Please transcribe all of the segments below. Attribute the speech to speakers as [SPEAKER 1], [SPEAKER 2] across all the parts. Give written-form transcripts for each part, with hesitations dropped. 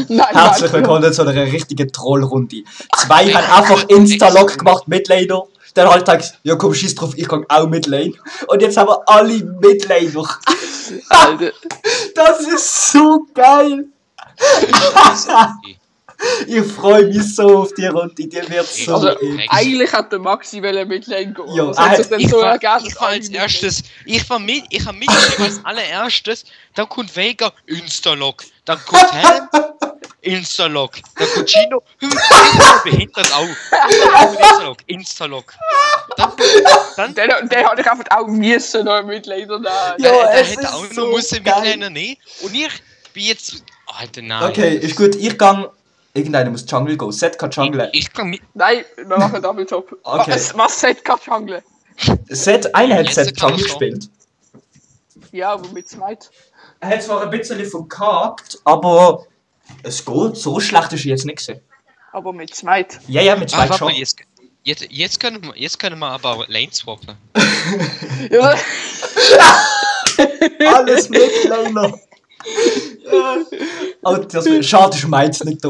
[SPEAKER 1] Nein,
[SPEAKER 2] Herzlich willkommen zu einer richtigen Trollrunde. Zwei haben einfach Insta-Log gemacht, Midlaner. Dann halt gesagt, ja komm, scheiß drauf, ich kann auch Midlane. Und jetzt haben wir alle Midlaner.
[SPEAKER 1] Alter.
[SPEAKER 2] Das ist so geil. Ich freue mich so auf die Runde, die wird so
[SPEAKER 1] Also,
[SPEAKER 2] episch.
[SPEAKER 1] eigentlich hat der Maxi Midlane gehen.
[SPEAKER 2] Ja,
[SPEAKER 1] Das hat sich dann
[SPEAKER 3] Ich
[SPEAKER 1] so
[SPEAKER 3] war
[SPEAKER 1] ergeben.
[SPEAKER 3] als erstes, ich habe mitgeschrieben als allererstes, dann kommt Vega, Instalog, dann kommt Helm, Instalog, dann kommt Gino, behindert auch, Instalog. Dann
[SPEAKER 1] Der hat ich einfach auch müssen noch Midlaner da.
[SPEAKER 2] Ja,
[SPEAKER 3] der
[SPEAKER 2] es
[SPEAKER 3] hätte
[SPEAKER 2] ist
[SPEAKER 3] auch noch
[SPEAKER 2] so
[SPEAKER 3] müssen
[SPEAKER 2] geil.
[SPEAKER 3] Midlaner nehmen und ich bin jetzt, Alter, nein.
[SPEAKER 2] Okay, ist gut, ich gang. Irgendeiner muss Jungle gehen. Set kann Jungle.
[SPEAKER 3] Ich kann mit,
[SPEAKER 1] Nein, wir machen Double Top.
[SPEAKER 2] Okay.
[SPEAKER 1] Was sagt gerade Jungle?
[SPEAKER 2] Set, einer hat
[SPEAKER 3] Jetzt
[SPEAKER 2] Set
[SPEAKER 3] kann
[SPEAKER 2] Jungle
[SPEAKER 3] ich
[SPEAKER 2] gespielt.
[SPEAKER 1] Ja, aber mit zweit.
[SPEAKER 2] Er hat zwar ein bisschen verkackt, aber es geht. So schlecht ist er jetzt nicht gewesen.
[SPEAKER 1] Aber mit zweit.
[SPEAKER 2] Ja, mit zwei
[SPEAKER 3] warte mal,
[SPEAKER 2] schon.
[SPEAKER 3] jetzt können wir aber Lane swappen.
[SPEAKER 1] Ja.
[SPEAKER 2] Alles mit Laner. Oh, schade, ist meins nicht da.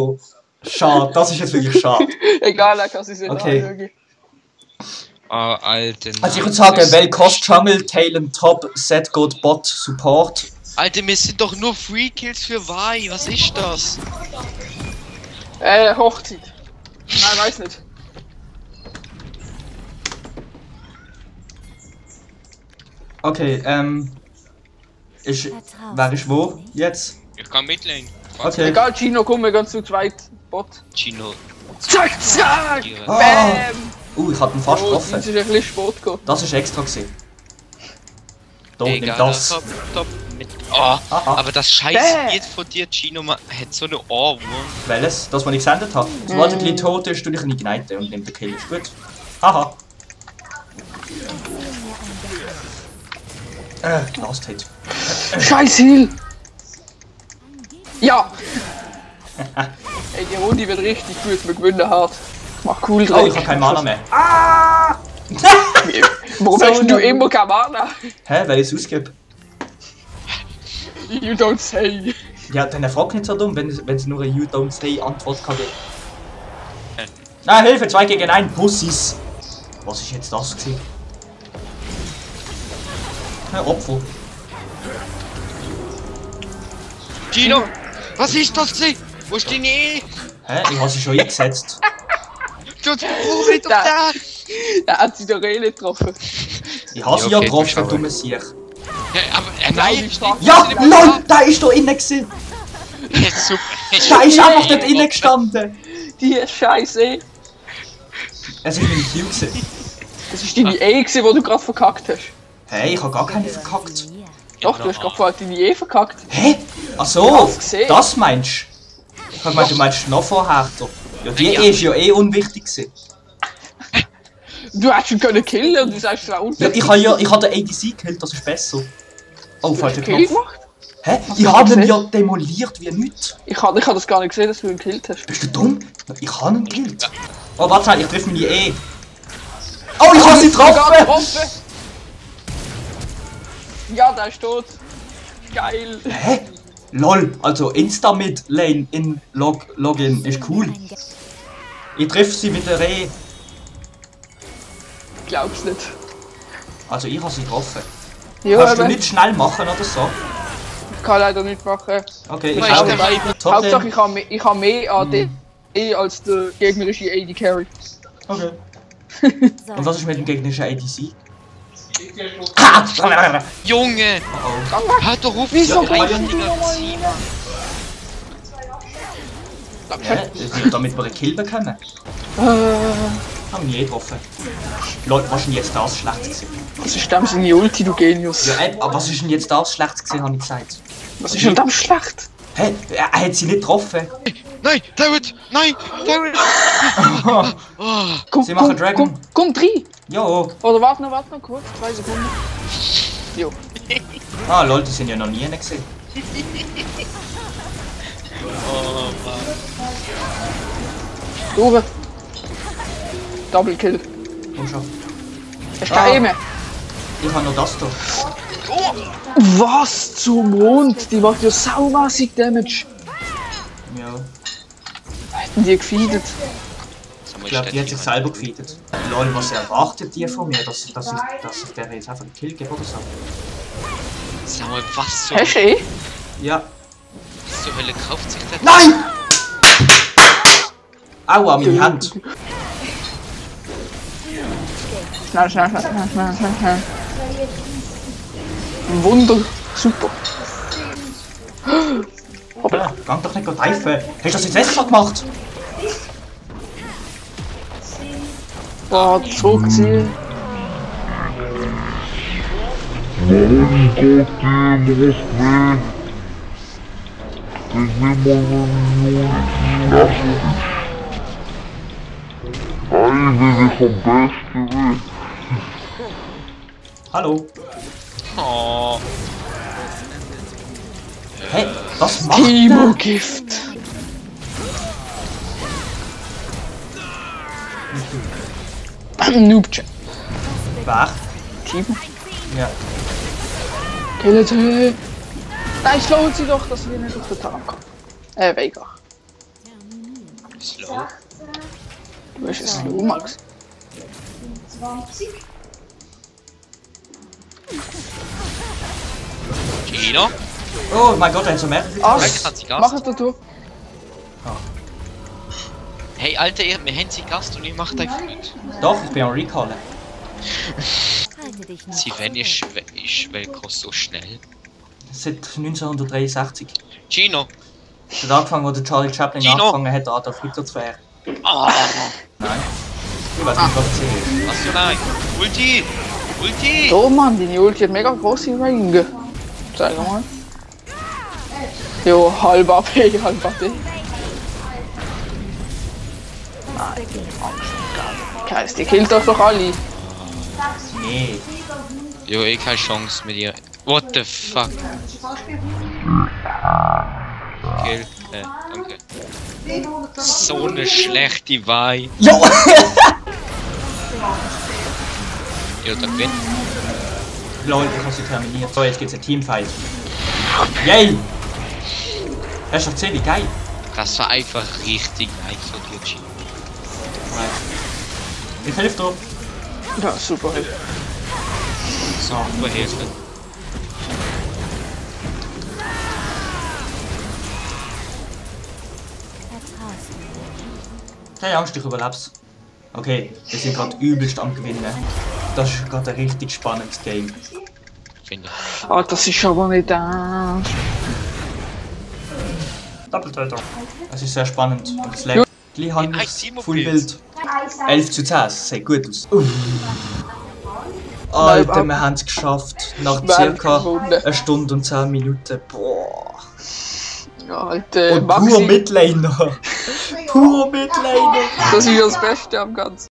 [SPEAKER 2] Schade, das ist jetzt wirklich schade.
[SPEAKER 1] Egal, er kann sich nicht
[SPEAKER 2] Okay.
[SPEAKER 1] anschauen.
[SPEAKER 3] Ah, Alter, nein.
[SPEAKER 2] Also ich würde sagen, weil Cost Jungle, Talon Top, Set geht Bot, Support.
[SPEAKER 3] Alter, wir sind doch nur Free Kills für Vi, was ist das?
[SPEAKER 1] Hochzeit. Nein, weiß nicht.
[SPEAKER 2] Okay, wer ist wo jetzt?
[SPEAKER 3] Ich kann mitlane.
[SPEAKER 2] Okay.
[SPEAKER 1] Egal, Gino, komm, wir gehen zu zweit. Bot.
[SPEAKER 3] Gino.
[SPEAKER 1] Zack, zack!
[SPEAKER 2] Ah.
[SPEAKER 1] Bam!
[SPEAKER 2] Ich hab ihn fast
[SPEAKER 1] Oh, jetzt
[SPEAKER 2] getroffen.
[SPEAKER 1] ist ein bisschen Sport gegangen.
[SPEAKER 2] Das ist extra gewesen. Da, nimm
[SPEAKER 3] Egal,
[SPEAKER 2] das.
[SPEAKER 3] Top, mit. Oh,
[SPEAKER 2] Aha.
[SPEAKER 3] aber das scheiß Bild von dir, Gino, man hat so eine Ohrwurm.
[SPEAKER 2] Welches? Das, was ich gesendet habe. Sobald er gleich tot ist, tue ich ihn ignite und nimm den Kill. Ist gut. Haha. Last Hit.
[SPEAKER 1] Scheiß Heal! Ja! Ey, die Runde wird richtig gut, wir gewinnen hart. Mach cool
[SPEAKER 2] Oh,
[SPEAKER 1] drauf.
[SPEAKER 2] ich habe keine Mana mehr.
[SPEAKER 1] Warum
[SPEAKER 2] So
[SPEAKER 1] hast du
[SPEAKER 2] dumm.
[SPEAKER 1] immer keine Mana?
[SPEAKER 2] Hä, weil ich es ausgebe?
[SPEAKER 1] You don't say.
[SPEAKER 2] Ja, dann frag nicht so dumm, wenn sie nur eine You don't say Antwort kann geben. Nein, Hilfe, 2 gegen 1, Pussys. Was ist jetzt das gewesen? Ein Opfer.
[SPEAKER 3] Gino, was ist das gewesen? Wo ist deine E?
[SPEAKER 2] Hä, ich habe sie schon eingesetzt.
[SPEAKER 3] Du bist doch da!
[SPEAKER 1] Der hat sie doch eh nicht getroffen.
[SPEAKER 2] Ich habe sie
[SPEAKER 3] Ja,
[SPEAKER 2] ja
[SPEAKER 3] okay,
[SPEAKER 2] getroffen, dumme Sieg.
[SPEAKER 3] Ja, aber nein,
[SPEAKER 2] Ja, LOL, da ist da innen gewesen.
[SPEAKER 3] Jetzt super.
[SPEAKER 2] Da ist einfach dort innen gestanden.
[SPEAKER 1] Die Scheiße.
[SPEAKER 2] Es ist meine Kill gewesen.
[SPEAKER 1] Das ist deine E, die du gerade verkackt hast.
[SPEAKER 2] Hey, ich habe gar keine verkackt.
[SPEAKER 1] Doch, du hast gerade vorher deine E verkackt.
[SPEAKER 2] Hä? Ach
[SPEAKER 1] Ich
[SPEAKER 2] so,
[SPEAKER 1] hab's gesehen.
[SPEAKER 2] das meinst du? Ich hab gemeint, du meinst noch vorher. Ja, die
[SPEAKER 3] Ja.
[SPEAKER 2] ist ja eh unwichtig gewesen.
[SPEAKER 1] Du hättest ihn können killen und du sagst, es war
[SPEAKER 2] Ja,
[SPEAKER 1] unwichtig.
[SPEAKER 2] ich habe den ADC gekillt, das ist besser. Oh, falscher
[SPEAKER 1] Kill
[SPEAKER 2] Knopf.
[SPEAKER 1] gemacht?
[SPEAKER 2] Hä?
[SPEAKER 1] Hast
[SPEAKER 2] Ich
[SPEAKER 1] du
[SPEAKER 2] habe ihn
[SPEAKER 1] gesehen?
[SPEAKER 2] ja demoliert wie nichts.
[SPEAKER 1] Ich hab das gar nicht gesehen, dass du ihn gekillt hast.
[SPEAKER 2] Bist du dumm? Ich habe ihn gekillt. Oh, warte, ich treffe meine E. Oh, ich habe sie getroffen!
[SPEAKER 1] Ja, der ist tot. Geil.
[SPEAKER 2] Hä? LOL, also Insta-Mid-Lane in Login ist cool. Ich treffe sie mit der E.
[SPEAKER 1] Glaub's nicht.
[SPEAKER 2] Also ich habe sie getroffen.
[SPEAKER 1] Ja,
[SPEAKER 2] Kannst du
[SPEAKER 1] aber
[SPEAKER 2] nicht schnell machen oder so?
[SPEAKER 1] ich kann leider nicht machen.
[SPEAKER 2] Okay, ich
[SPEAKER 3] Weißt
[SPEAKER 2] auch
[SPEAKER 3] du,
[SPEAKER 2] nicht.
[SPEAKER 1] Hauptsache, ich habe mehr AD als der gegnerische AD Carry.
[SPEAKER 2] Okay. Und was ist mit dem gegnerischen ADC? Ha!
[SPEAKER 3] Junge,
[SPEAKER 2] Oh.
[SPEAKER 3] hör doch auf,
[SPEAKER 1] Wieso
[SPEAKER 3] diese
[SPEAKER 1] kann ich
[SPEAKER 3] Dinger
[SPEAKER 1] nicht
[SPEAKER 3] ziehen.
[SPEAKER 2] Hä? Damit wir einen Kill bekommen? Haben wir nie getroffen. Leute, was ist denn jetzt das schlecht gewesen?
[SPEAKER 1] Was ist dem seine Ulti, du Genius?
[SPEAKER 2] Ja, aber was ist denn jetzt das schlecht gewesen, habe ich gesagt.
[SPEAKER 1] Was ist denn dem schlecht?
[SPEAKER 2] Hä? Er hat sie nicht getroffen.
[SPEAKER 3] Nein, David, nein, David.
[SPEAKER 1] Komm,
[SPEAKER 2] Sie machen Dragon.
[SPEAKER 1] Komm, 3!
[SPEAKER 2] Jo.
[SPEAKER 1] Oder warte noch kurz, 2 Sekunden. Jo.
[SPEAKER 2] Ah, Leute, die sind ja noch nie gesehen.
[SPEAKER 3] Oh Mann.
[SPEAKER 1] Durch. Double Kill.
[SPEAKER 2] Komm schon.
[SPEAKER 1] Hast du keine mehr?
[SPEAKER 2] Ich habe noch das da.
[SPEAKER 1] Was zum Mond? Die macht ja saumässig Damage.
[SPEAKER 2] Ja.
[SPEAKER 1] Hätten die gefeedet?
[SPEAKER 2] Ich glaube, die hat sich selber gefeedet. Lol, was erwartet die von mir? Dass ich der jetzt einfach einen Kill gebe oder so?
[SPEAKER 3] Sag mal, was so.
[SPEAKER 1] Hast du eh?
[SPEAKER 2] Ja.
[SPEAKER 3] Was zur Hölle kauft sich der?
[SPEAKER 2] Nein! Aua, meine Hand.
[SPEAKER 1] Schnell. Ein Wunder. Super.
[SPEAKER 2] Ja, gang doch nicht greifen. Hast du das jetzt besser gemacht?
[SPEAKER 1] Boah, zurückziehen.
[SPEAKER 2] Hallo.
[SPEAKER 3] Oh.
[SPEAKER 2] Hey, was macht der?
[SPEAKER 1] Chemo-Gift. Noobchen.
[SPEAKER 2] Wer?
[SPEAKER 1] Timo.
[SPEAKER 2] Ja.
[SPEAKER 1] Killte. Nein, slow sie doch, dass wir nicht auf den Tarn kommen. Vega.
[SPEAKER 3] Slow.
[SPEAKER 1] Du bist ein Slow, Max.
[SPEAKER 4] 20.
[SPEAKER 3] Gino?
[SPEAKER 2] Oh mein Gott, er hat so mehrere.
[SPEAKER 1] Ass.
[SPEAKER 3] Hat sie Gast?
[SPEAKER 1] Mach es da durch.
[SPEAKER 3] Hey Alter, wir haben sie Gast und ich mach einfach nicht.
[SPEAKER 2] Doch, ich bin am Recallen.
[SPEAKER 3] Sie wenn ich Weltkurs so schnell.
[SPEAKER 2] Seit 1963.
[SPEAKER 3] Gino!
[SPEAKER 2] Es hat angefangen, wo der Charlie Chaplin
[SPEAKER 3] Gino.
[SPEAKER 2] angefangen hat, Adolf Hitler zu verehren.
[SPEAKER 3] Ah!
[SPEAKER 2] Nein. Ich weiß nicht, was ich sehe.
[SPEAKER 3] Was für nein? Ulti! Ulti!
[SPEAKER 1] Oh Mann, deine Ulti hat mega große Range. Zeig mal. Jo, halb AP, halb AP. Nein, Angst. Die killt euch doch alle.
[SPEAKER 2] Nee.
[SPEAKER 3] Jo, eh keine Chance mit ihr. What the fuck? Kill. Danke. So eine schlechte Wahl.
[SPEAKER 2] Jo!
[SPEAKER 3] Ja, dann gewinnt.
[SPEAKER 2] Lol, ich hab sie terminiert. So, jetzt geht's ein Teamfight. Yay! Hast du doch gesehen, wie geil?
[SPEAKER 3] Das war einfach richtig nice von dir, Gino.
[SPEAKER 2] Ich helfe dir.
[SPEAKER 1] Ja, super.
[SPEAKER 3] So, Hilfe.
[SPEAKER 2] Keine Angst, ich überleb's. Okay, wir sind gerade übelst am Gewinnen. Das ist gerade ein richtig spannendes Game.
[SPEAKER 3] Finde ich.
[SPEAKER 1] Ah, das ist aber nicht ernst.
[SPEAKER 2] Doppeltöter. Es ist sehr spannend und es lebt. Gleich haben wir Full Bild. 11 zu 10, das sieht gut aus. Alter, wir haben es geschafft. Nach circa einer Stunde und 10 Minuten. Boah.
[SPEAKER 1] Alter,
[SPEAKER 2] Und pur Midlaner. Pur Midlaner.
[SPEAKER 1] Das ist das Beste am Ganzen.